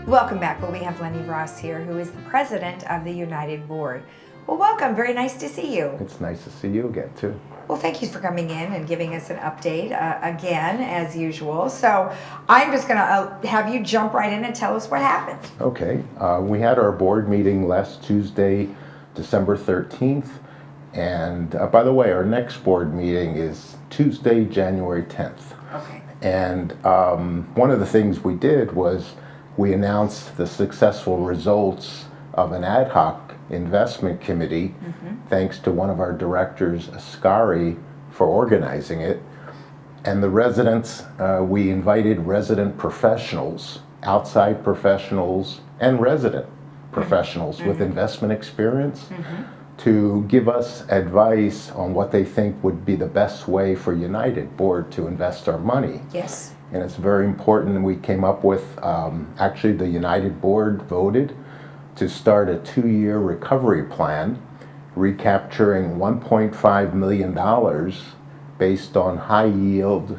Welcome back. Well, we have Lenny Ross here, who is the president of the United Board. Well, welcome. Very nice to see you. It's nice to see you again, too. Well, thank you for coming in and giving us an update again, as usual. So I'm just going to have you jump right in and tell us what happened. Okay. We had our board meeting last Tuesday, December 13th. And by the way, our next board meeting is Tuesday, January 10th. Okay. And one of the things we did was we announced the successful results of an ad hoc investment committee, thanks to one of our directors, Ascari, for organizing it. And the residents, we invited resident professionals, outside professionals, and resident professionals with investment experience to give us advice on what they think would be the best way for United Board to invest our money. Yes. And it's very important. We came up with, actually the United Board voted to start a 2-year recovery plan, recapturing $1.5 million based on high yield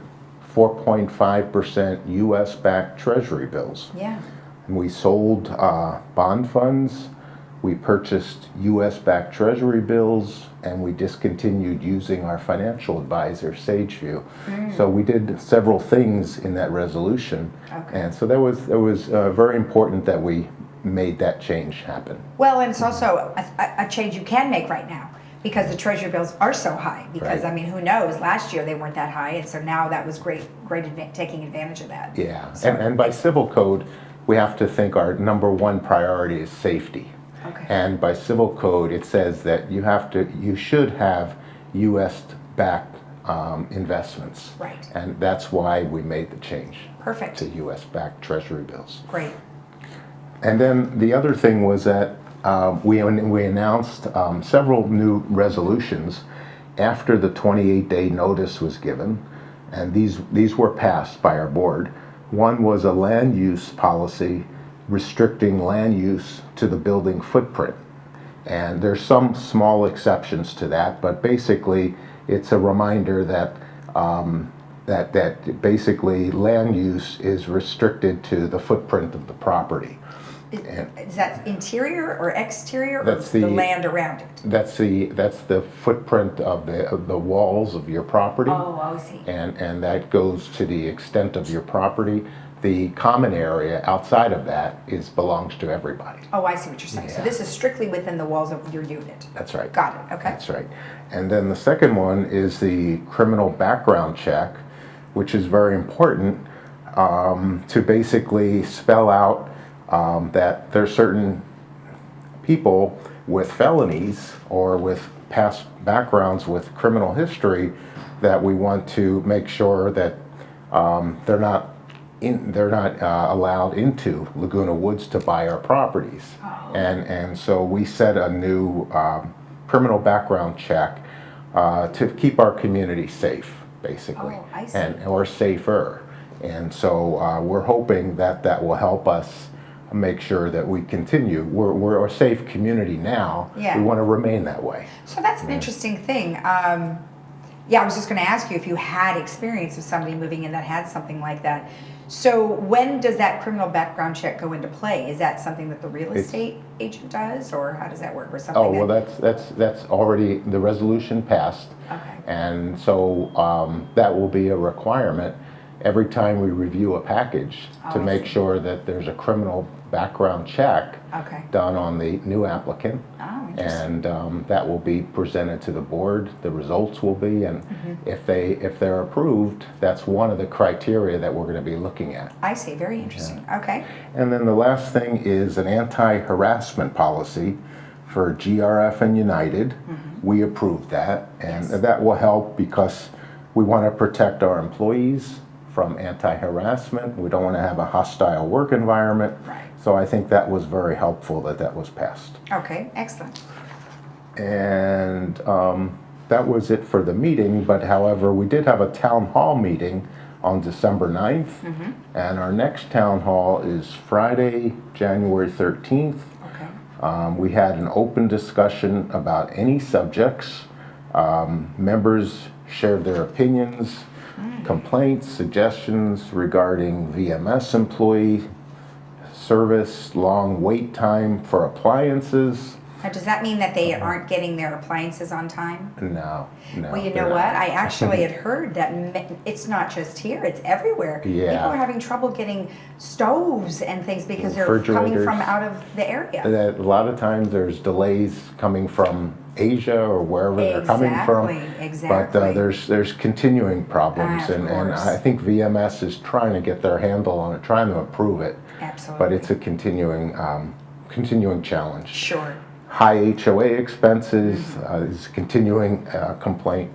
4.5% US backed treasury bills. Yeah. And we sold bond funds, we purchased US backed treasury bills, and we discontinued using our financial advisor, Sageview. So we did several things in that resolution. Okay. And so that was very important that we made that change happen. Well, and it's also a change you can make right now because the treasury bills are so high. Because, Right. I mean, who knows? Last year they weren't that high, and so now that was great taking advantage of that. Yeah, So- and by civil code, we have to think our number one priority is safety. Okay. And by civil code, it says that you should have U.S.-backed investments. Right. And that's why we made the change Perfect. to U.S.-backed treasury bills. Great. And then the other thing was that we announced several new resolutions after the 28-day notice was given, and these were passed by our board. One was a land use policy restricting land use to the building footprint. And there's some small exceptions to that, but basically it's a reminder that that basically land use is restricted to the footprint of the property. Is that interior or exterior, or That's the the- land around it? That's the footprint of the walls of your property. Oh, I see. And that goes to the extent of your property. The common area outside of that belongs to everybody. Oh, I see what you're saying. So Yeah. this is strictly within the walls of your unit. That's right. Got it. Okay. That's right. And then the second one is the criminal background check, which is very important to basically spell out that there's certain people with felonies or with past backgrounds with criminal history that we want to make sure that they're not allowed into Laguna Woods to buy our properties. Oh. And so we set a new criminal background check to keep our community safe, basically. Oh, I see. Or safer. And so we're hoping that that will help us make sure that we continue. We're a safe community now. Yeah. We want to remain that way. So that's an interesting thing. Yeah, I was just going to ask you if you had experience of somebody moving in that had something like that. So when does that criminal background check go into play? Is that something that the real estate agent does, or how does that work? Or something? Oh, well, that's already, the resolution passed. Okay. And so that will be a requirement every time we review a package to I make see. sure that there's a criminal background check Okay. done on the new applicant. Oh, interesting. And that will be presented to the board. The results will be, and if they're approved, that's one of the criteria that we're going to be looking at. I see. Very interesting. Okay. And then the last thing is an anti-harassment policy for GRF and United. We approved that, and Yes. that will help because we want to protect our employees from anti-harassment. We don't want to have a hostile work environment. Right. So I think that was very helpful that was passed. Okay. Excellent. And that was it for the meeting, but however, we did have a town hall meeting on December 9th, and our next town hall is Friday, January 13th. Okay. We had an open discussion about any subjects. Members shared their opinions, complaints, suggestions regarding VMS employee service, long wait time for appliances. Now, does that mean that they aren't getting their appliances on time? No. Well, you know what? I actually had heard that it's not just here, it's everywhere. Yeah. People are having trouble getting stoves and things because they're coming Refrigerators. from out of the area. That a lot of times there's delays coming from Asia or wherever they're coming from. Exactly. But there's continuing problems, Of and course. I think VMS is trying to get their handle on it, trying to improve it. Absolutely. But it's a continuing challenge. Sure. High HOA expenses is a continuing complaint.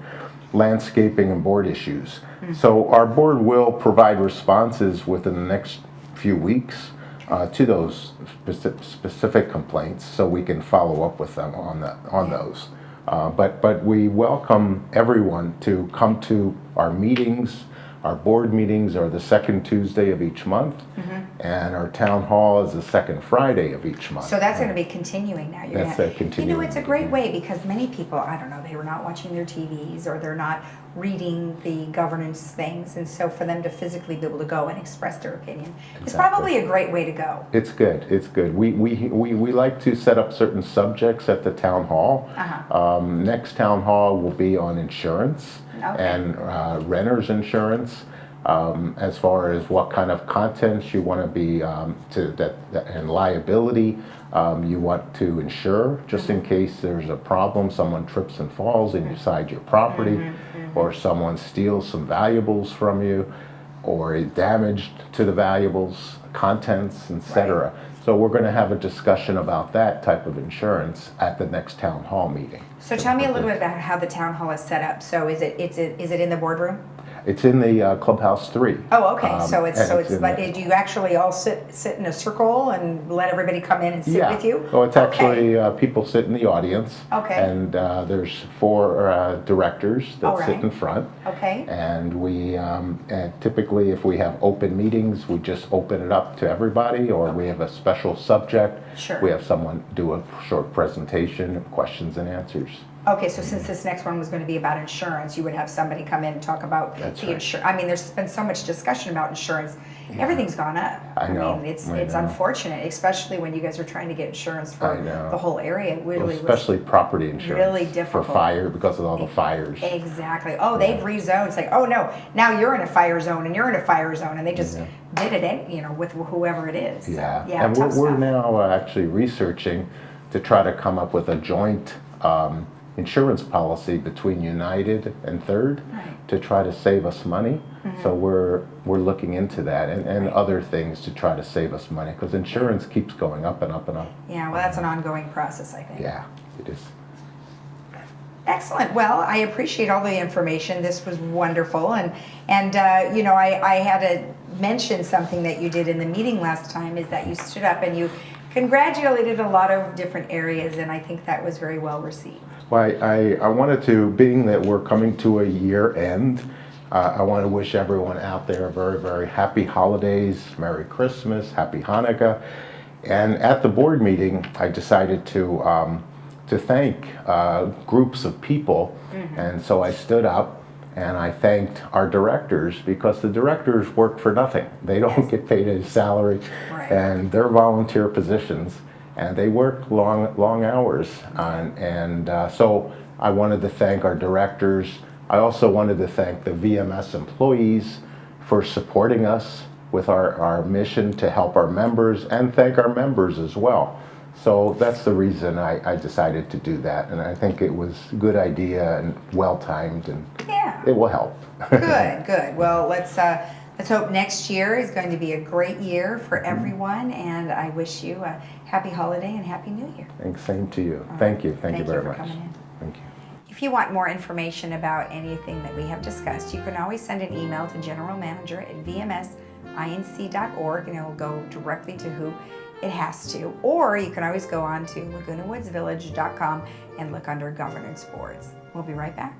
Landscaping and board issues. So our board will provide responses within the next few weeks to those specific complaints, so we can follow up with them on those. But we welcome everyone to come to our meetings. Our board meetings are the second Tuesday of each month, and our town hall is the second Friday of each month. So that's going to be continuing now. That's a continuing. You know, it's a great way because many people, I don't know, they were not watching their TVs or they're not reading the governance things, and so for them to physically be able to go and express their opinion is probably a great way to go. It's good. It's good. We like to set up certain subjects at the town hall. Next town hall will be on insurance. Okay. And renter's insurance, as far as what kind of contents you want to be and liability you want to insure, just in case there's a problem, someone trips and falls inside your property, or someone steals some valuables from you, or is damaged to the valuables, contents, etc. So we're going to have a discussion about that type of insurance at the next town hall meeting. So tell me a little bit about how the town hall is set up. So is it in the boardroom? It's in the Clubhouse 3. Oh, okay. So it's in like, the- do you actually all sit in a circle and let everybody come in and sit with you? Oh, it's actually people sit in the audience. Okay. And there's 4 directors that sit Alright. in front. Okay. And we and typically, if we have open meetings, we just open it up to everybody, or we have a special subject. Sure. We have someone do a short presentation, questions and answers. Okay, so since this next one was going to be about insurance, you would have somebody come in and talk about That's the right. insurance. I mean, there's been so much discussion about insurance. Everything's gone up. I know, mean, it's I know. unfortunate, especially when you guys were trying to get insurance for I know. the whole area. It really Especially property insurance. really difficult. For fire, because of all the fires. Exactly. Oh, they've rezoned. It's like, oh no, now you're in a fire zone and you're in a fire zone, and they just did it, with whoever it is. So, Yeah, yeah. and tough we're stuff. now actually researching to try to come up with a joint insurance policy between United and Third to try to save us money. So we're looking into that and other things to try to save us money, because insurance keeps going up and up and up. Yeah, well, that's an ongoing process, I think. Yeah, it is. Excellent. Well, I appreciate all the information. This was wonderful, and I had to mention something that you did in the meeting last time, is that you stood up and you congratulated a lot of different areas, and I think that was very well received. Well, I wanted to, being that we're coming to a year end, I want to wish everyone out there a very, very happy holidays, Merry Christmas, Happy Hanukkah. And at the board meeting, I decided to thank groups of people. And so I stood up and I thanked our directors, because the directors work for nothing. They don't get paid a salary, and they're volunteer positions. And they work long hours, so I wanted to thank our directors. I also wanted to thank the VMS employees for supporting us with our mission to help our members, and thank our members as well. So that's the reason I decided to do that, and I think it was a good idea and well-timed, and it will help. Good. Well, let's hope next year is going to be a great year for everyone, and I wish you a happy holiday and happy New Year. Thanks, same to you. Thank you very for much. Coming in. Thank you. If you want more information about anything that we have discussed, you can always send an email to generalmanager@vmsinc.org, and it will go directly to who it has to. Or you can always go on to lagunawoodsvillage.com and look under governance boards. We'll be right back.